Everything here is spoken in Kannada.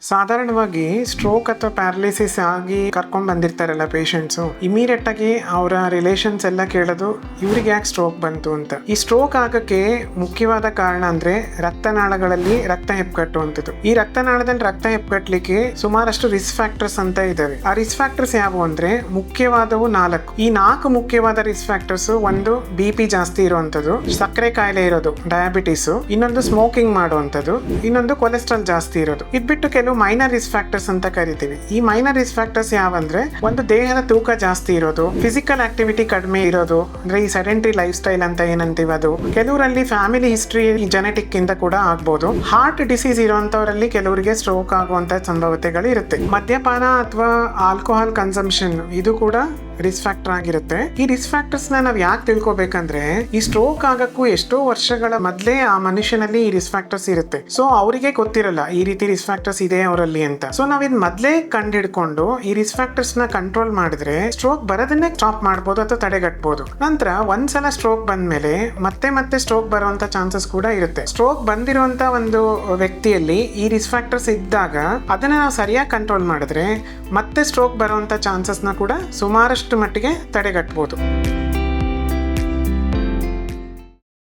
ಸಾಧಾರಣವಾಗಿ ಸ್ಟ್ರೋಕ್ ಅಥವಾ ಪ್ಯಾರಲಿಸಿಸ್ ಆಗಿ ಕರ್ಕೊಂಡ್ ಬಂದಿರ್ತಾರಲ್ಲ ಪೇಷಂಟ್ಸು, ಇಮಿಡಿಯೇಟ್ ಆಗಿ ಅವರ ರಿಲೇಷನ್ಸ್ ಎಲ್ಲ ಕೇಳೋದು ಇವ್ರಿಗೆ ಯಾಕೆ ಸ್ಟ್ರೋಕ್ ಬಂತು ಅಂತ. ಈ ಸ್ಟ್ರೋಕ್ ಆಗಕ್ಕೆ ಮುಖ್ಯವಾದ ಕಾರಣ ಅಂದ್ರೆ ರಕ್ತನಾಳಗಳಲ್ಲಿ ರಕ್ತ ಹೆಪ್ಪುಗಟ್ಟುವಂಥದ್ದು. ಈ ರಕ್ತನಾಳದಲ್ಲಿ ರಕ್ತ ಹೆಪ್ಪುಗಟ್ಟಲಿಕ್ಕೆ ಸುಮಾರಷ್ಟು ರಿಸ್ಕ್ ಫ್ಯಾಕ್ಟರ್ಸ್ ಅಂತ ಇದಾವೆ. ಆ ರಿಸ್ಕ್ ಫ್ಯಾಕ್ಟರ್ಸ್ ಯಾವುವು ಅಂದ್ರೆ ಮುಖ್ಯವಾದವು 4. ಈ 4 ಮುಖ್ಯವಾದ ರಿಸ್ಕ್ ಫ್ಯಾಕ್ಟರ್ಸ್: ಒಂದು BP ಜಾಸ್ತಿ ಇರುವಂತದ್ದು, ಸಕ್ಕರೆ ಕಾಯಿಲೆ ಇರೋದು ಡಯಾಬಿಟಿಸ್, ಇನ್ನೊಂದು ಸ್ಮೋಕಿಂಗ್ ಮಾಡುವಂಥದ್ದು, ಇನ್ನೊಂದು ಕೊಲೆಸ್ಟ್ರಾಲ್ ಜಾಸ್ತಿ ಇರೋದು. ಇದ್ಬಿಟ್ಟು ಕೆಲವು ಮೈನರ್ ರಿಸ್ಕ್ ಫ್ಯಾಕ್ಟರ್ಸ್ ಅಂತ ಕರಿತೀವಿ. ಈ ಮೈನರ್ ರಿಸ್ಕ್ ಫ್ಯಾಕ್ಟರ್ಸ್ ಯಾವಂದ್ರೆ ಒಂದು ದೇಹದ ತೂಕ ಜಾಸ್ತಿ ಇರೋದು, ಫಿಸಿಕಲ್ ಆಕ್ಟಿವಿಟಿ ಕಡಿಮೆ ಇರೋದು, ಅಂದ್ರೆ ಈ ಸೆಡೆಂಟರಿ ಲೈಫ್ ಸ್ಟೈಲ್ ಅಂತ ಏನಂತೀವಿ ಅದು. ಕೆಲವರಲ್ಲಿ ಫ್ಯಾಮಿಲಿ ಹಿಸ್ಟ್ರಿ ಜೆನೆಟಿಕ್ ಇಂದ ಕೂಡ ಆಗ್ಬೋದು. ಹಾರ್ಟ್ ಡಿಸೀಸ್ ಇರುವಂತವರಲ್ಲಿ ಕೆಲವರಿಗೆ ಸ್ಟ್ರೋಕ್ ಆಗುವಂತ ಸಂಭವತೆಗಳು ಇರುತ್ತೆ. ಮದ್ಯಪಾನ ಅಥವಾ ಆಲ್ಕೋಹಾಲ್ ಕನ್ಸಂಪ್ಷನ್ ಇದು ಕೂಡ ರಿಸ್ಕ್ ಫ್ಯಾಕ್ಟರ್ ಆಗಿರುತ್ತೆ. ಈ ರಿಸ್ಕ್ ಫ್ಯಾಕ್ಟರ್ಸ್ ನಾವು ಯಾಕೆ ತಿಳ್ಕೊಬೇಕಂದ್ರೆ, ಈ ಸ್ಟ್ರೋಕ್ ಆಗಕ್ಕೂ ಎಷ್ಟೋ ವರ್ಷಗಳ ಮೊದಲೇ ಆ ಮನುಷ್ಯನಲ್ಲಿ ಈ ರಿಸ್ಕ್ ಫ್ಯಾಕ್ಟರ್ಸ್ ಇರುತ್ತೆ. ಸೊ ಅವರಿಗೆ ಗೊತ್ತಿರಲ್ಲ ಈ ರೀತಿ ರಿಸ್ಕ್ ಫ್ಯಾಕ್ಟರ್ಸ್ ಇದೆ ಅವರಲ್ಲಿ ಅಂತ. ಸೊ ನಾವ್ ಇದ್ ಮೊದಲೇ ಕಂಡು ಹಿಡ್ಕೊಂಡು ಈ ರಿಸ್ಕ್ ಫ್ಯಾಕ್ಟರ್ಸ್ ನ ಕಂಟ್ರೋಲ್ ಮಾಡಿದ್ರೆ ಸ್ಟ್ರೋಕ್ ಬರೋದನ್ನೇ ಸ್ಟಾಪ್ ಮಾಡ್ಬೋದು ಅಥವಾ ತಡೆಗಟ್ಟಬಹುದು. ನಂತರ ಒಂದ್ಸಲ ಸ್ಟ್ರೋಕ್ ಬಂದ್ಮೇಲೆ ಮತ್ತೆ ಸ್ಟ್ರೋಕ್ ಬರುವಂತ ಚಾನ್ಸಸ್ ಕೂಡ ಇರುತ್ತೆ. ಸ್ಟ್ರೋಕ್ ಬಂದಿರುವಂತ ಒಂದು ವ್ಯಕ್ತಿಯಲ್ಲಿ ಈ ರಿಸ್ಕ್ ಫ್ಯಾಕ್ಟರ್ಸ್ ಇದ್ದಾಗ ಅದನ್ನ ನಾವು ಸರಿಯಾಗಿ ಕಂಟ್ರೋಲ್ ಮಾಡಿದ್ರೆ ಮತ್ತೆ ಸ್ಟ್ರೋಕ್ ಬರುವಂತ ಚಾನ್ಸಸ್ ನ ಕೂಡ ಸುಮಾರಷ್ಟು ಮಟ್ಟಿಗೆ ತಡೆಗಟ್ಟಬಹುದು.